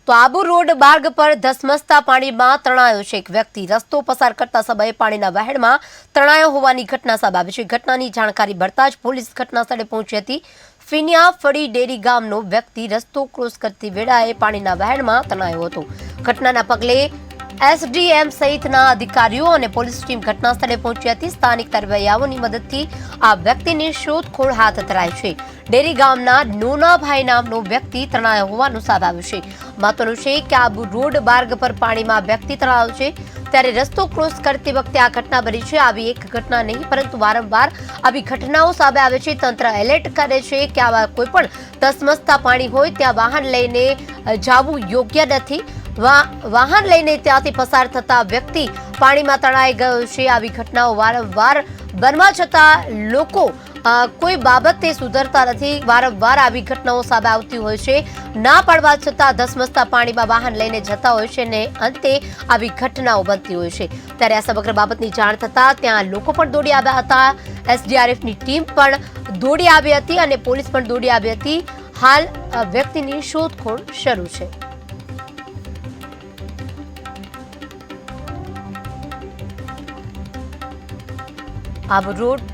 તો આબુ રોડ માર્ગ પર ધસમસતા પાણીમાં તણાયો છે એક વ્યક્તિ। રસ્તો પસાર કરતા સમયે પાણીના વહેણમાં તણાયો હોવાની ઘટના સામે આવી છે। ઘટનાની જાણકારી મળતા જ પોલીસ ઘટના સ્થળે પહોંચી હતી। ફિનિયા ફળી ડેરી ગામનો વ્યક્તિ રસ્તો ક્રોસ કરતી વેળાએ પાણીના વહેણમાં તણાયો હતો। ઘટનાના પગલે એસડીએમ સહિતના અધિકારીઓ અને પોલીસ ટીમ ઘટના સ્થળે પહોંચી હતી। સ્થાનિક તરવૈયાઓની મદદથી આ વ્યક્તિની શોધખોળ હાથ ધરાઈ છે। ડેરી ગામના નોનાભાઈ નામનો વ્યક્તિ તણાયો હોવાનું સામે આવ્યું છે। મહત્વનું છે કે આબુ રોડ માર્ગ પર પાણીમાં વ્યક્તિ તણાયો છે ત્યારે રસ્તો ક્રોસ કરતી વખતે આ ઘટના બની છે। આવી એક ઘટના નહીં પરંતુ વારંવાર આવી ઘટનાઓ સામે આવે છે। તંત્ર એલર્ટ કરે છે કે આવા કોઈ પણ ધસમસતા પાણી હોય ત્યાં વાહન લઈને જવું યોગ્ય નથી। વાહન લઈને ત્યાંથી પસાર થતા વ્યક્તિ પાણીમાં તણાઈ ગયો છે। આવી ઘટનાઓ વારંવાર બનવા છતાં લોકો કોઈ બાબતે સુધરતા નથી। વારંવાર આવી ઘટનાઓ સામે આવતી હોય છે। ના પાડવા છતાં ધસમસતા પાણીમાં વાહન લઈને જતા હોય છે અને અંતે આવી ઘટનાઓ બનતી હોય છે। ત્યારે આ સમગ્ર બાબતની જાણ થતાં ત્યાં લોકો પણ દોડી આવ્યા હતા। એસડીઆરએફની ટીમ પણ દોડી આવી હતી અને પોલીસ પણ દોડી આવી હતી। હાલ વ્યક્તિની શોધખોળ શરૂ છે। આબુ રોડ